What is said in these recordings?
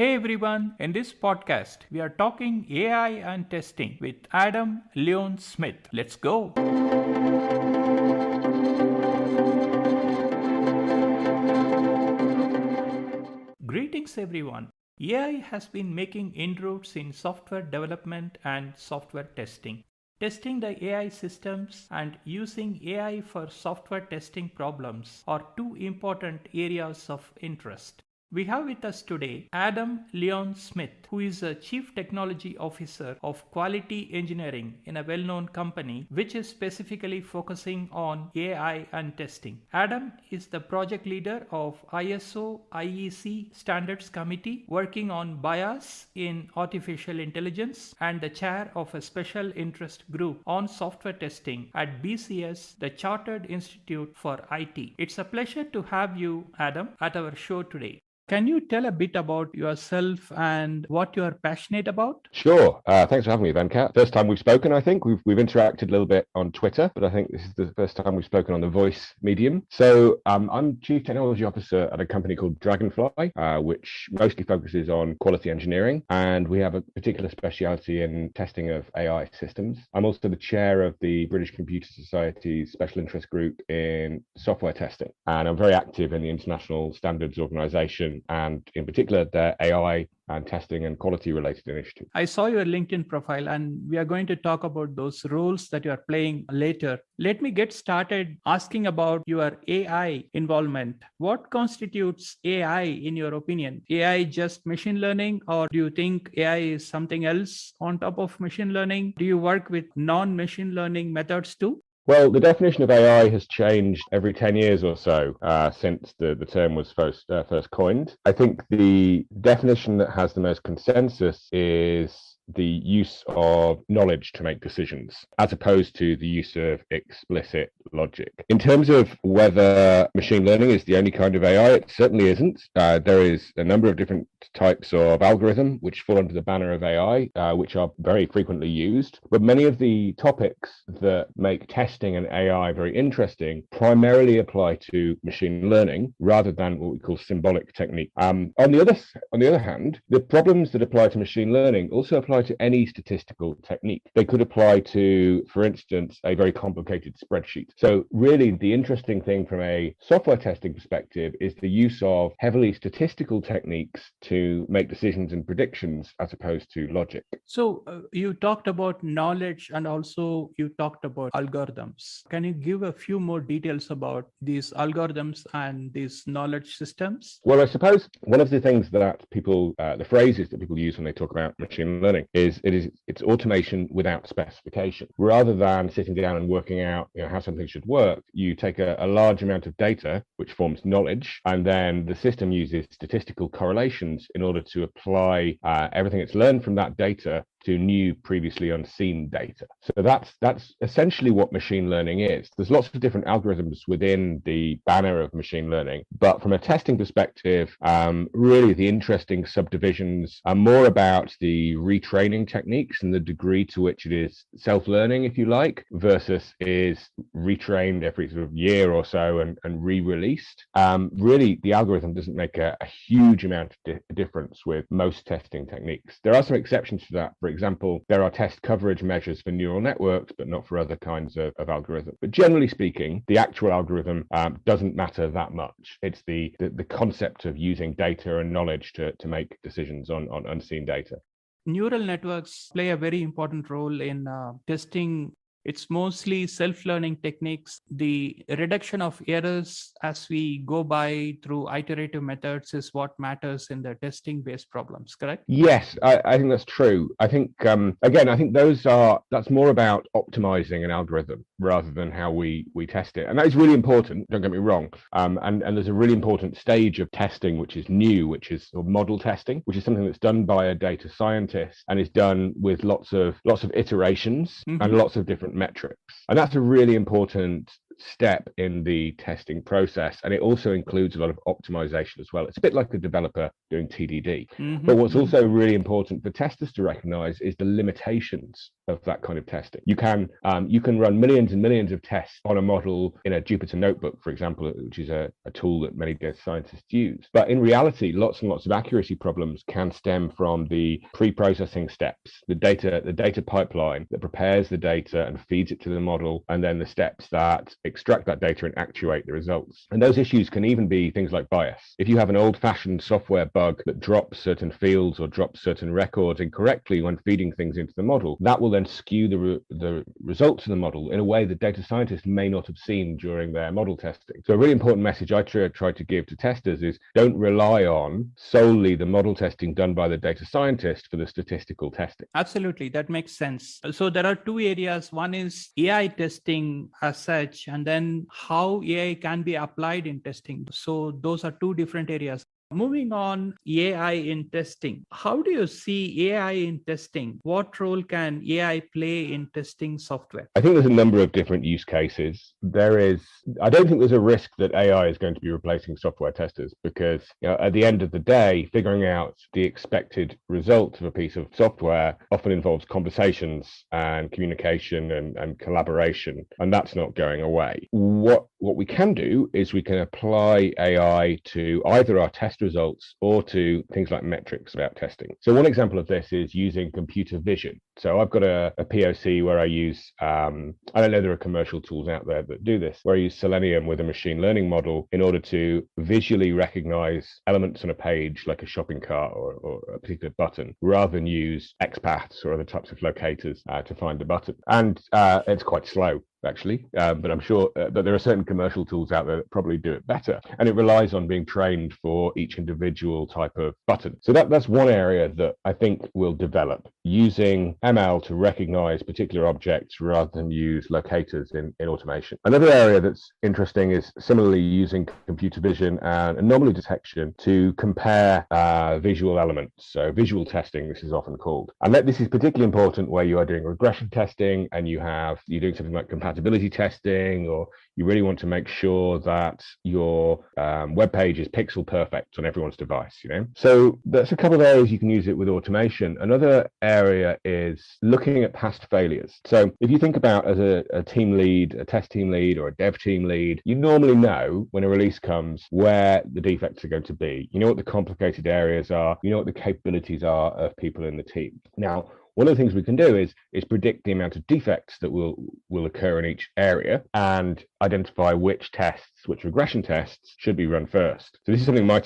Hey everyone, in this podcast, we are talking AI and testing with Adam Leon Smith. Let's go. Greetings everyone. AI has been making inroads in software development and software testing. Testing the AI systems and using AI for software testing problems are two important areas of interest. We have with us today Adam Leon Smith, who is a Chief Technology Officer of Quality Engineering in a well-known company which is specifically focusing on AI and testing. Adam is the project leader of ISO IEC Standards Committee working on bias in artificial intelligence and the chair of a special interest group on software testing at BCS, the Chartered Institute for IT. It's a pleasure to have you, Adam, at our show today. Can you tell a bit about yourself and what you are passionate about? Sure. Thanks for having me, Venkat. First time we've spoken, I think. We've interacted a little bit on Twitter, but I think this is the first time we've spoken on the voice medium. So I'm Chief Technology Officer at a company called Dragonfly, which mostly focuses on quality engineering, and we have a particular speciality in testing of AI systems. I'm also the chair of the British Computer Society's special interest group in software testing, and I'm very active in the International Standards Organization, and in particular their AI and testing and quality related initiative. I saw your LinkedIn profile and we are going to talk about those roles that you are playing later. Let me get started asking about your AI involvement. What constitutes AI in your opinion? AI just machine learning, or do you think AI is something else on top of machine learning? Do you work with non-machine learning methods too? Well, the definition of AI has changed every 10 years or so since the term was first coined. I think the definition that has the most consensus is the use of knowledge to make decisions, as opposed to the use of explicit logic. In terms of whether machine learning is the only kind of AI, it certainly isn't. There is a number of different types of algorithm which fall under the banner of AI, which are very frequently used. But many of the topics that make testing and AI very interesting primarily apply to machine learning rather than what we call symbolic technique. On the other hand, the problems that apply to machine learning also apply to any statistical technique. They could apply to, for instance, a very complicated spreadsheet. So really the interesting thing from a software testing perspective is the use of heavily statistical techniques to make decisions and predictions as opposed to logic. So you talked about knowledge and also you talked about algorithms. Can you give a few more details about these algorithms and these knowledge systems? Well, I suppose one of the things that people, the phrases that people use when they talk about machine learning is it's automation without specification. Rather than sitting down and working out how something should work, you take a large amount of data, which forms knowledge, and then the system uses statistical correlations in order to apply everything it's learned from that data to new previously unseen data. So that's essentially what machine learning is. There's lots of different algorithms within the banner of machine learning, but from a testing perspective, really the interesting subdivisions are more about the retraining techniques and the degree to which it is self-learning, if you like, versus is retrained every sort of year or so and re-released. Really, the algorithm doesn't make a huge amount of difference with most testing techniques. There are some exceptions to that. For example, there are test coverage measures for neural networks, but not for other kinds of algorithms. But generally speaking, the actual algorithm doesn't matter that much. It's the concept of using data and knowledge to make decisions on unseen data. Neural networks play a very important role in testing. It's mostly self-learning techniques. The reduction of errors as we go by through iterative methods is what matters in the testing-based problems, correct? Yes, I think that's true. I think, again, I think that's more about optimizing an algorithm rather than how we test it. And that is really important, don't get me wrong. And there's a really important stage of testing which is new, which is sort of model testing, which is something that's done by a data scientist and is done with lots of iterations and lots of different metrics. And that's a really important step in the testing process, and it also includes a lot of optimization as well. It's a bit like a developer doing TDD. But what's also really important for testers to recognize is the limitations of that kind of testing. You can run millions and millions of tests on a model in a Jupyter notebook, for example, which is a tool that many data scientists use. But in reality, lots and lots of accuracy problems can stem from the pre-processing steps, the data pipeline that prepares the data and feeds it to the model, and then the steps that extract that data and actuate the results. And those issues can even be things like bias. If you have an old-fashioned software bug that drops certain fields or drops certain records incorrectly when feeding things into the model, that will then skew the results of the model in a way that data scientists may not have seen during their model testing. So a really important message I try to give to testers is don't rely on solely the model testing done by the data scientist for the statistical testing. Absolutely, that makes sense. So there are two areas. One is AI testing as such, and then how AI can be applied in testing. So those are two different areas. Moving on, AI in testing. How do you see AI in testing? What role can AI play in testing software? I think there's a number of different use cases. I don't think there's a risk that AI is going to be replacing software testers, because at the end of the day, figuring out the expected result of a piece of software often involves conversations and communication and collaboration, and that's not going away. What we can do is we can apply AI to either our test results or to things like metrics about testing. So one example of this is using computer vision. So I've got a POC where I use, I don't know, there are commercial tools out there that do this, where I use Selenium with a machine learning model in order to visually recognize elements on a page like a shopping cart or a particular button, rather than use XPaths or other types of locators to find the button. And it's quite slow, actually, but I'm sure that there are certain commercial tools out there that probably do it better, and it relies on being trained for each individual type of button. So that's one area that I think will develop, using ML to recognize particular objects rather than use locators in automation. Another area that's interesting is similarly using computer vision and anomaly detection to compare visual elements. So visual testing, this is often called. And this is particularly important where you are doing regression testing and you're doing something like compatibility testing, or you really want to make sure that your web page is pixel perfect on everyone's device, So that's a couple of areas you can use it with automation. Another area is looking at past failures. So if you think about as a team lead, a test team lead, or a dev team lead, you normally know when a release comes where the defects are going to be. You know what the complicated areas are. You know what the capabilities are of people in the team. Now, one of the things we can do is predict the amount of defects that will occur in each area and identify which regression tests should be run first. So this is something my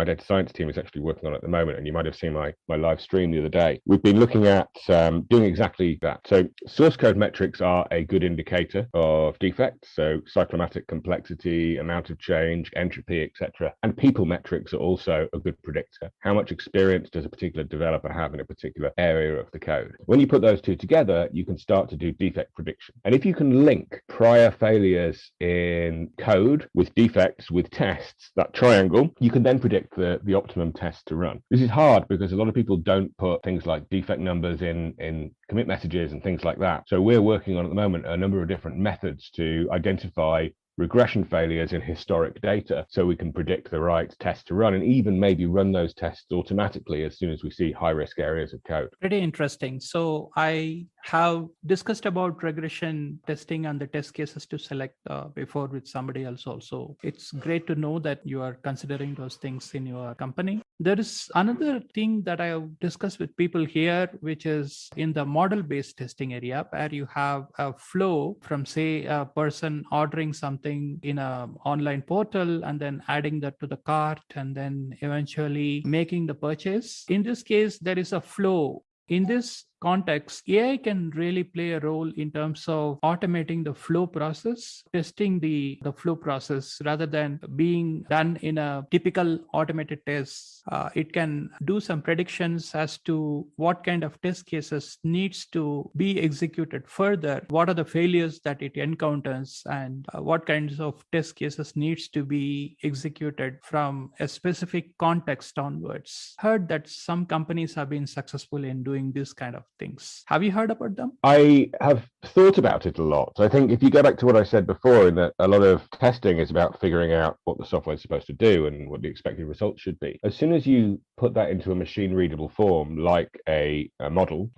data science team is actually working on at the moment, and you might have seen my live stream the other day. We've been looking at doing exactly that. So source code metrics are a good indicator of defects, so cyclomatic complexity, amount of change, entropy, etc. And people metrics are also a good predictor. How much experience does a particular developer have in a particular area of the code? When you put those two together, you can start to do defect prediction. And if you can link prior failures in code with defects with tests, that triangle, you can then predict the optimum test to run. This is hard because a lot of people don't put things like defect numbers in commit messages and things like that. So we're working on at the moment a number of different methods to identify regression failures in historic data so we can predict the right test to run, and even maybe run those tests automatically as soon as we see high risk areas of code. Pretty interesting. So I have discussed about regression testing and the test cases to select before with somebody else also. It's great to know that you are considering those things in your company. There is another thing that I have discussed with people here, which is in the model-based testing area, where you have a flow from, say, a person ordering something in an online portal and then adding that to the cart and then eventually making the purchase. In this case, there is a flow. In this context, AI can really play a role in terms of automating the flow process, testing the flow process rather than being done in a typical automated test. It can do some predictions as to what kind of test cases needs to be executed further, what are the failures that it encounters, and what kinds of test cases needs to be executed from a specific context onwards. Heard that some companies have been successful in doing this kind of things. Have you heard about them? I have thought about it a lot. So I think if you go back to what I said before, in that a lot of testing is about figuring out what the software is supposed to do and what the expected results should be. As soon as you put that into a machine readable form, like a model,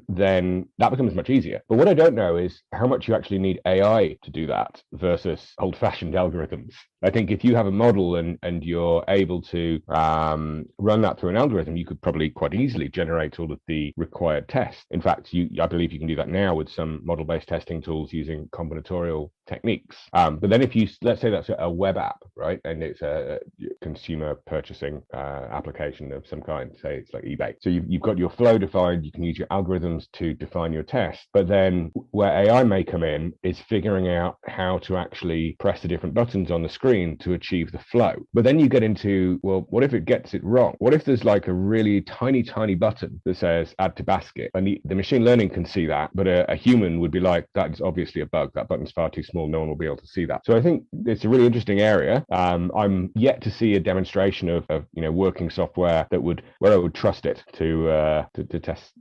then that becomes much easier. But what I don't know is how much you actually need AI to do that versus old-fashioned algorithms. I think if you have a model and you're able to run that through an algorithm, you could probably quite easily generate all of the required tests. In fact, I believe you can do that now with some model-based testing tools using combinatorial techniques. But then if you, let's say that's a web app, right? And it's a consumer purchasing application of some kind, say it's like eBay. So you've got your flow defined, you can use your algorithms to define your test. But then where AI may come in is figuring out how to actually press the different buttons on the screen to achieve the flow. But then you get into, well, what if it gets it wrong? What if there's like a really tiny button that says add to basket? And the machine learning can see that, but a human would be like, that is obviously a bug. That button's far too small. No one will be able to see that. So I think it's a really interesting area. I'm yet to see a demonstration of working software where I would trust it to test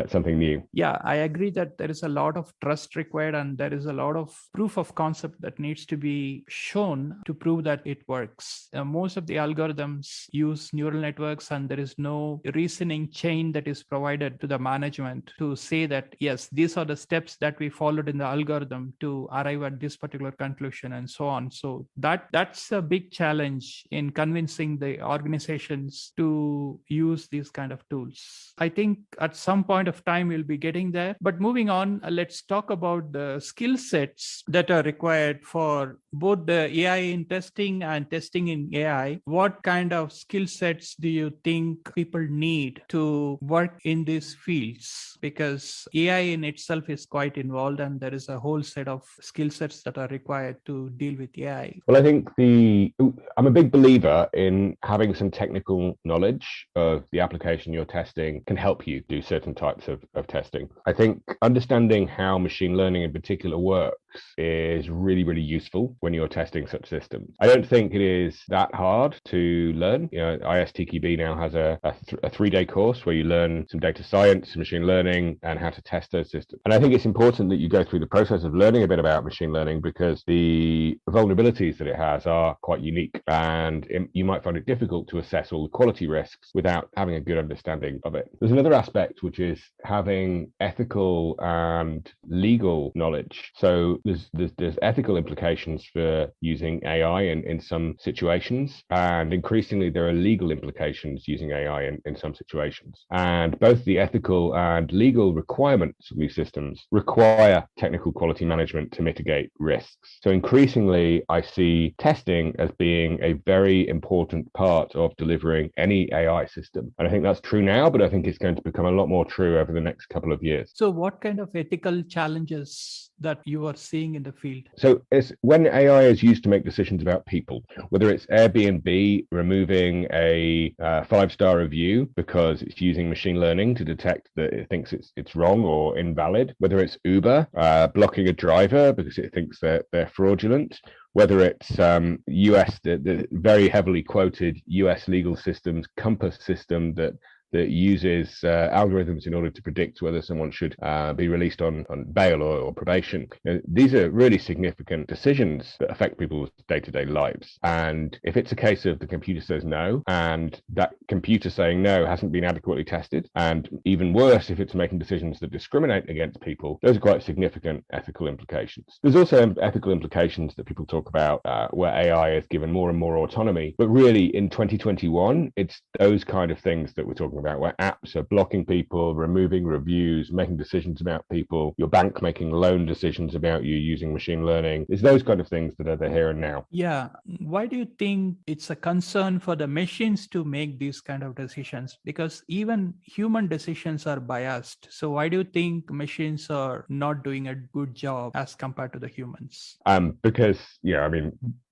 something new. Yeah, I agree that there is a lot of trust required, and there is a lot of proof of concept that needs to be shown to prove that it works. Most of the algorithms use neural networks, and there is no reasoning chain that is provided to the management to say that, yes, these are the steps that we followed in the algorithm to arrive at this particular conclusion and so on. So that's a big challenge in convincing the organizations to use these kind of tools. I think at some point of time we'll be getting there. But moving on, let's talk about the skill sets that are required for both the AI in testing and testing in AI. What kind of skill sets do you think people need to work in these fields? Because AI in itself is quite involved, and there is a whole set of skill sets that are required to deal with AI. Well, I think I'm a big believer in having some technical knowledge of the application you're testing can help you do certain types of testing. I think understanding how machine learning in particular works is really, really useful when you're testing such systems. I don't think it is that hard to learn. ISTQB now has a 3-day course where you learn some data science, machine learning, and how to test those systems. And I think it's important that you go through the process of learning a bit about machine learning, because the vulnerabilities that it has are quite unique, and you might find it difficult to assess all the quality risks without having a good understanding of it. There's another aspect, which is having ethical and legal knowledge. So there's ethical implications for using AI in some situations, and increasingly there are legal implications using AI in some situations. And both the ethical and legal requirements of these systems require technical quality management to mitigate risks. So increasingly, I see testing as being a very important part of delivering any AI system. And I think that's true now, but I think it's going to become a lot more true over the next couple of years. So what kind of ethical challenges that you are seeing in the field? So it's when AI is used to make decisions about people, whether it's Airbnb removing a 5-star review because it's using machine learning to detect that it thinks it's wrong or invalid, whether it's Uber blocking a driver because it thinks they're fraudulent, whether it's the very heavily quoted US legal system's Compass system that uses algorithms in order to predict whether someone should be released on bail or probation. These are really significant decisions that affect people's day-to-day lives. And if it's a case of the computer says no, and that computer saying no hasn't been adequately tested, and even worse, if it's making decisions that discriminate against people, those are quite significant ethical implications. There's also ethical implications that people talk about where AI is given more and more autonomy. But really, in 2021, it's those kind of things that we're talking about, where apps are blocking people, removing reviews, making decisions about people, your bank making loan decisions about you using machine learning. It's those kind of things that are the here and now. Yeah. Why do you think it's a concern for the machines to make these kind of decisions? Because even human decisions are biased. So why do you think machines are not doing a good job as compared to the humans? Because,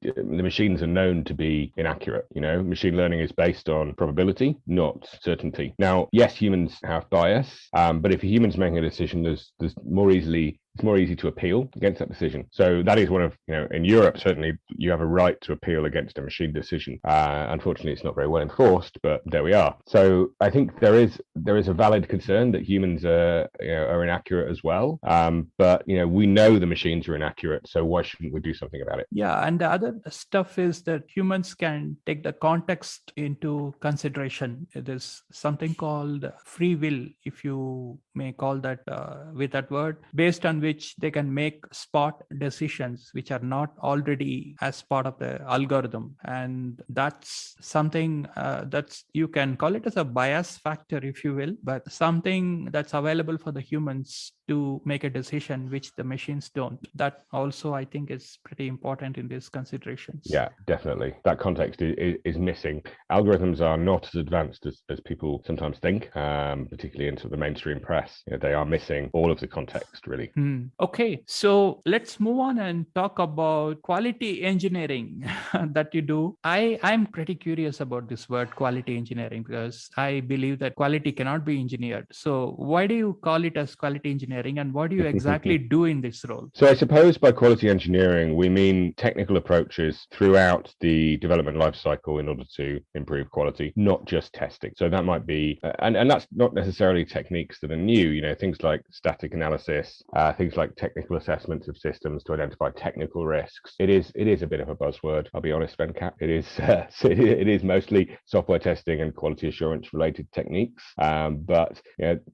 the machines are known to be inaccurate. Machine learning is based on probability, not certainty. Now, yes, humans have bias, but if a human's making a decision, there's more easily it's more easy to appeal against that decision. So that is one of, in Europe, certainly you have a right to appeal against a machine decision. Unfortunately, it's not very well enforced, but there we are. So I think there is a valid concern that humans are inaccurate as well. But we know the machines are inaccurate, so why shouldn't we do something about it? Yeah, and the other stuff is that humans can take the context into consideration. There's something called free will, if you may call that with that word, based on which they can make spot decisions which are not already as part of the algorithm. And that's something that's, you can call it as a bias factor, if you will, but something that's available for the humans to make a decision which the machines don't. That also, I think, is pretty important in these considerations. Yeah, definitely. That context is missing. Algorithms are not as advanced as people sometimes think, particularly into the mainstream press. They are missing all of the context, really. Okay, so let's move on and talk about quality engineering that you do. I'm pretty curious about this word quality engineering, because I believe that quality cannot be engineered. So why do you call it as quality engineering, and what do you exactly do in this role? So I suppose by quality engineering, we mean technical approaches throughout the development lifecycle in order to improve quality, not just testing. So that might be, and that's not necessarily techniques that are new, things like static analysis, things like technical assessments of systems to identify technical risks. It is a bit of a buzzword, I'll be honest, Venkat. It is mostly software testing and quality assurance related techniques, but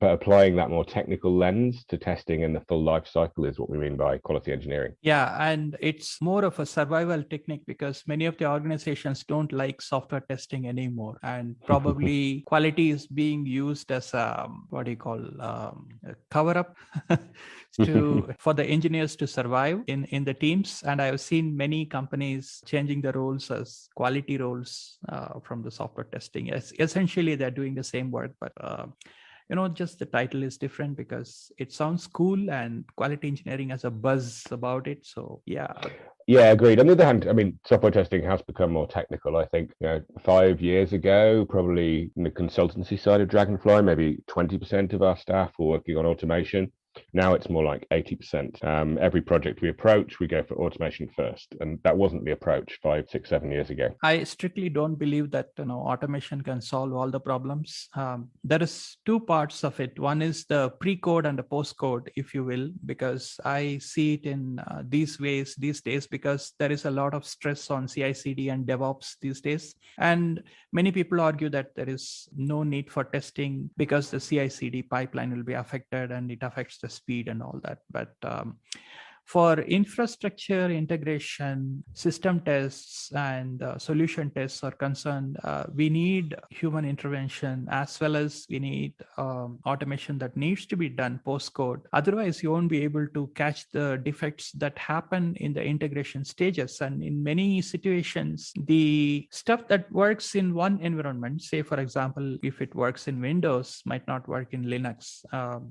applying that more technical lens to testing in the full life cycle is what we mean by quality engineering. Yeah, and it's more of a survival technique, because many of the organizations don't like software testing anymore, and probably quality is being used as a cover up for the engineers to survive in the teams. And I've seen many companies changing the roles as quality roles from the software testing. Essentially, they're doing the same work, but just the title is different because it sounds cool, and quality engineering has a buzz about it. So yeah. Yeah, agreed. On the other hand, I mean, software testing has become more technical. I think 5 years ago, probably in the consultancy side of Dragonfly, maybe 20% of our staff were working on automation. Now it's more like 80%. Every project we approach, we go for automation first. And that wasn't the approach 5, 6, 7 years ago. I strictly don't believe that automation can solve all the problems. There is two parts of it. One is the pre-code and the post-code, if you will, because I see it in these ways these days, because there is a lot of stress on CI/CD and DevOps these days. And many people argue that there is no need for testing because the CI/CD pipeline will be affected and it affects the speed and all that. But for infrastructure integration, system tests, and solution tests are concerned, we need human intervention, as well as we need automation that needs to be done post-code. Otherwise, you won't be able to catch the defects that happen in the integration stages. And in many situations, the stuff that works in one environment, say, for example, if it works in Windows, might not work in Linux.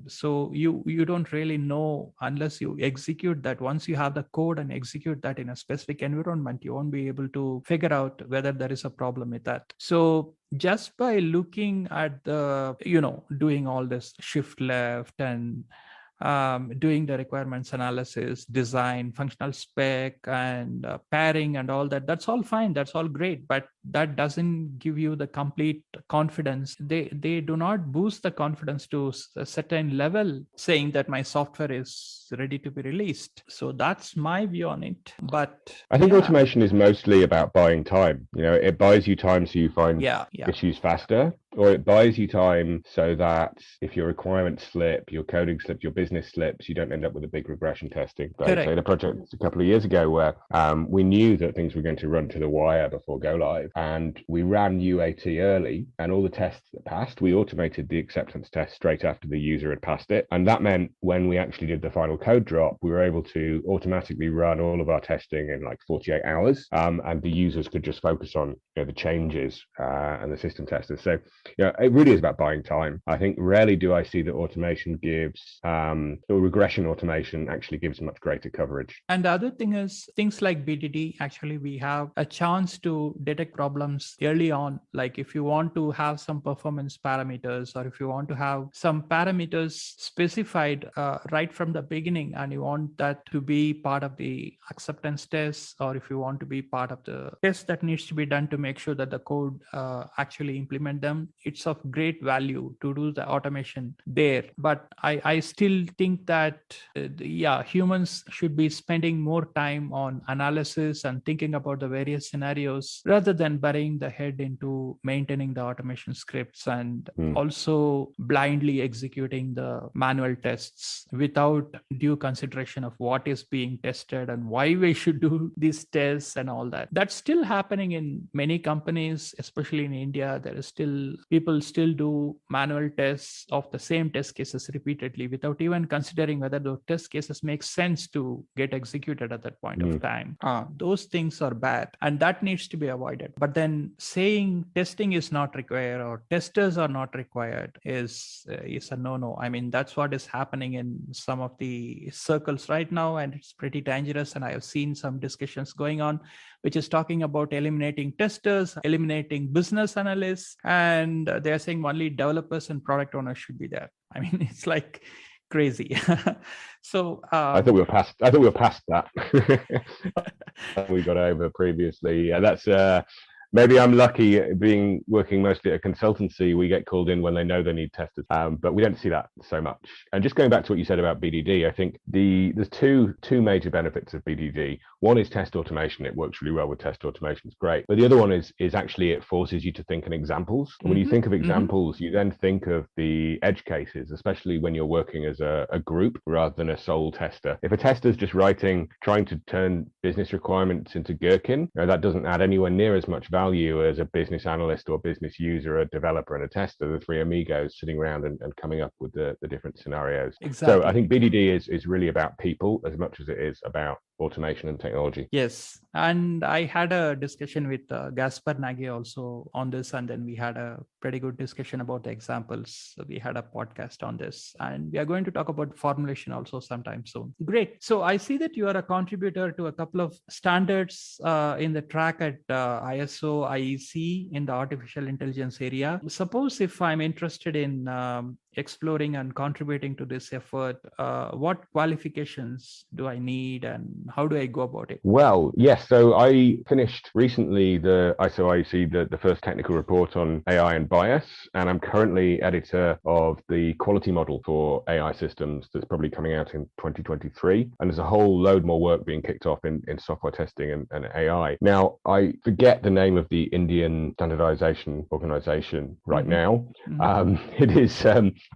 So you don't really know unless you execute that. Once you have the code and execute that in a specific environment, you won't be able to figure out whether there is a problem with that. So just by looking at the, doing all this shift left and doing the requirements analysis, design, functional spec, and pairing and all that, that's all fine. That's all great. But that doesn't give you the complete confidence. They do not boost the confidence to a certain level, saying that my software is ready to be released. So that's my view on it. But I think automation is mostly about buying time. It buys you time so you find issues faster, or it buys you time so that if your requirements slip, your coding slips, your business slips, you don't end up with a big regression testing. But I had a project a couple of years ago where we knew that things were going to run to the wire before go live, and we ran UAT early, and all the tests that passed, we automated the acceptance test straight after the user had passed it. And that meant when we actually did the final code drop, we were able to automatically run all of our testing in like 48 hours, and the users could just focus on the changes and the system testers. So Yeah, it really is about buying time. I think rarely do I see that automation gives, or regression automation actually gives much greater coverage. And the other thing is things like BDD, actually, we have a chance to detect problems early on. Like if you want to have some performance parameters, or if you want to have some parameters specified right from the beginning, and you want that to be part of the acceptance test, or if you want to be part of the test that needs to be done to make sure that the code actually implement them, it's of great value to do the automation there. But I still think that humans should be spending more time on analysis and thinking about the various scenarios rather than burying the head into maintaining the automation scripts and also blindly executing the manual tests without due consideration of what is being tested and why we should do these tests and all that. That's still happening in many companies, especially in India. There is still people still do manual tests of the same test cases repeatedly without even considering whether those test cases make sense to get executed at that point of time. Those things are bad, and that needs to be avoided. But then saying testing is not required or testers are not required is a no-no. I mean, that's what is happening in some of the circles right now, and it's pretty dangerous. And I have seen some discussions going on which is talking about eliminating testers, eliminating business analysts, and they're saying only developers and product owners should be there. I mean, it's like crazy. So I thought we were past that. We got over previously. That's maybe I'm lucky working mostly at a consultancy. We get called in when they know they need testers, but we don't see that so much. And just going back to what you said about BDD, I think there's two major benefits of BDD. One is test automation. It works really well with test automation. It's great. But the other one is actually it forces you to think in examples. When you think of examples, you then think of the edge cases, especially when you're working as a group rather than a sole tester. If a tester is just trying to turn business requirements into gherkin, that doesn't add anywhere near as much value as a business analyst or business user, a developer, and a tester, the three amigos sitting around and coming up with the different scenarios. Exactly. So I think BDD is really about people as much as it is about automation and technology. Yes. And I had a discussion with Gaspar Nagy also on this, and then we had a pretty good discussion about the examples. So we had a podcast on this, and we are going to talk about formulation also sometime soon. Great. So I see that you are a contributor to a couple of standards in the track at ISO IEC in the artificial intelligence area. Suppose if I'm interested in exploring and contributing to this effort, what qualifications do I need and how do I go about it? Well, yes. So I finished recently the ISO IEC, the first technical report on AI and bias, and I'm currently editor of the quality model for AI systems that's probably coming out in 2023. And there's a whole load more work being kicked off in software testing and AI. Now, I forget the name of the Indian standardization organization right now. It is,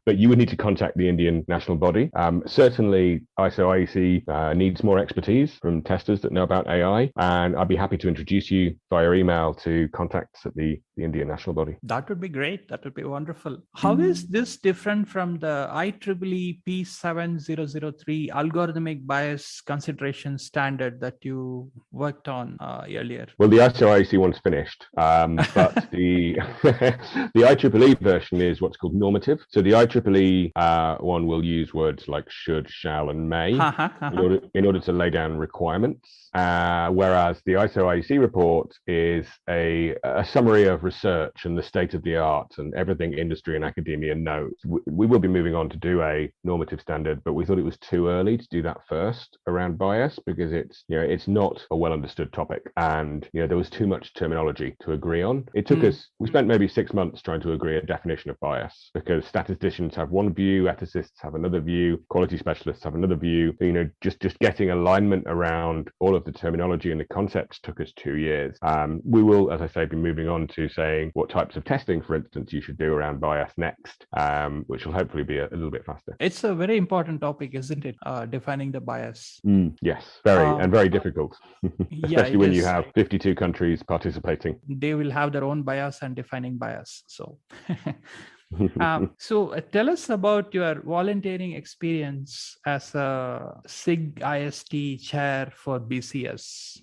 but you would need to contact the Indian national body. Certainly, ISO IEC needs more expertise from testers that know about AI, and I'd be happy to introduce you via email to contacts at the Indian national body. That would be great. That would be wonderful. How is this different from the IEEE P7003 algorithmic bias consideration standard that you worked on earlier? Well, the ISO IEC one's finished, but the IEEE version is what's called normative. So the IEEE one will use words like should, shall, and may in order to lay down requirements, whereas the ISO IEC report is a summary of research and the state of the art and everything industry and academia knows. We will be moving on to do a normative standard, but we thought it was too early to do that first around bias because it's not a well understood topic, and there was too much terminology to agree on. It took us, we spent maybe 6 months trying to agree a definition of bias because statisticians have one view, ethicists have another view, quality specialists have another view. Just getting alignment around all of the terminology and the concepts took us 2 years. We will, as I say, be moving on to saying what types of testing, for instance, you should do around bias next, which will hopefully be a little bit faster. It's a very important topic, isn't it? Defining the bias. Yes, very difficult, especially when you have 52 countries participating. They will have their own bias and defining bias. So So tell us about your volunteering experience as a SIG IST chair for BCS.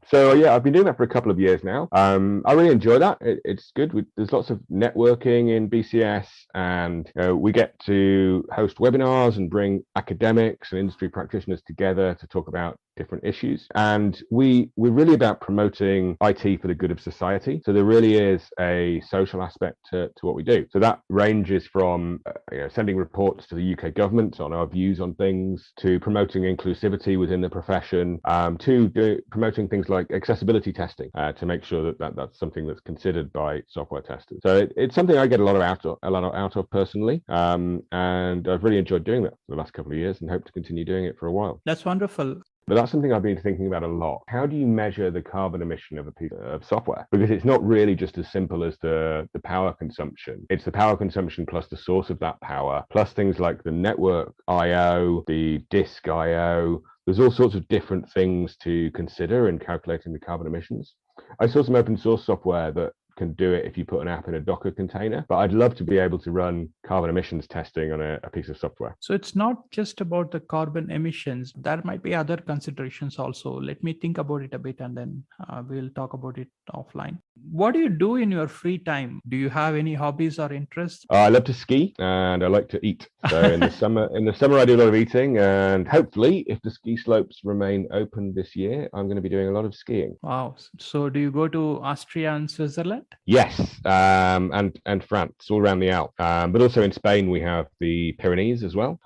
So yeah, I've been doing that for a couple of years now. I really enjoy that. It's good. There's lots of networking in BCS, and we get to host webinars and bring academics and industry practitioners together to talk about different issues. And we're really about promoting IT for the good of society. So there really is a social aspect to what we do. So that ranges from sending reports to the UK government on our views on things, to promoting inclusivity within the profession, to promoting things like accessibility testing to make sure that's something that's considered by software testers. So it's something I get a lot out of personally, and I've really enjoyed doing that for the last couple of years and hope to continue doing it for a while. That's wonderful. But that's something I've been thinking about a lot. How do you measure the carbon emission of a piece of software? Because it's not really just as simple as the power consumption. It's the power consumption plus the source of that power, plus things like the network I/O, the disk I/O. There's all sorts of different things to consider in calculating the carbon emissions. I saw some open source software that can do it if you put an app in a Docker container, but I'd love to be able to run carbon emissions testing on a piece of software. So it's not just about the carbon emissions. There might be other considerations also. Let me think about it a bit, and then we'll talk about it offline. What do you do in your free time? Do you have any hobbies or interests? I love to ski and I like to eat. So in the summer, I do a lot of eating, and hopefully, if the ski slopes remain open this year, I'm going to be doing a lot of skiing. Wow! So do you go to Austria and Switzerland? Yes, and France, all around the Alps. But also in Spain, we have the Pyrenees as well.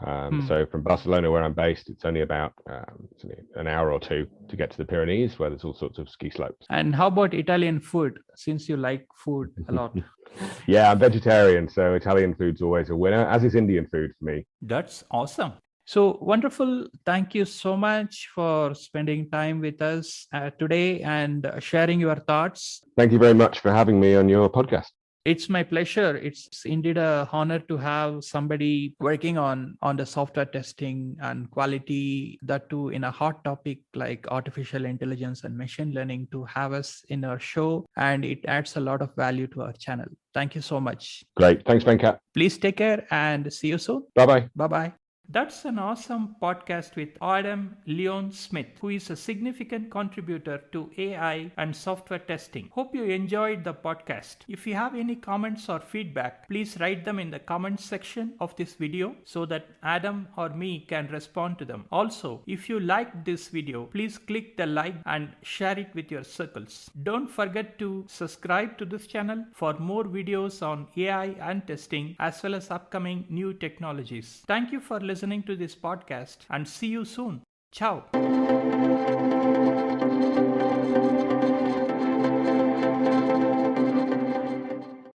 So from Barcelona, where I'm based, it's only about an hour or two to get to the Pyrenees, where there's all sorts of ski slopes. And how about Italian food, since you like food a lot? Yeah, I'm vegetarian, so Italian food's always a winner, as is Indian food for me. That's awesome. So wonderful. Thank you so much for spending time with us today and sharing your thoughts. Thank you very much for having me on your podcast. It's my pleasure. It's indeed an honor to have somebody working on the software testing and quality, that too in a hot topic like artificial intelligence and machine learning, to have us in our show. And it adds a lot of value to our channel. Thank you so much. Great. Thanks, Venkat. Please take care and see you soon. Bye-bye. Bye-bye. That's an awesome podcast with Adam Leon Smith, who is a significant contributor to AI and software testing. Hope you enjoyed the podcast. If you have any comments or feedback, please write them in the comments section of this video so that Adam or me can respond to them. Also, if you liked this video, please click the like and share it with your circles. Don't forget to subscribe to this channel for more videos on AI and testing, as well as upcoming new technologies. Thank you for listening to this podcast and see you soon. Ciao.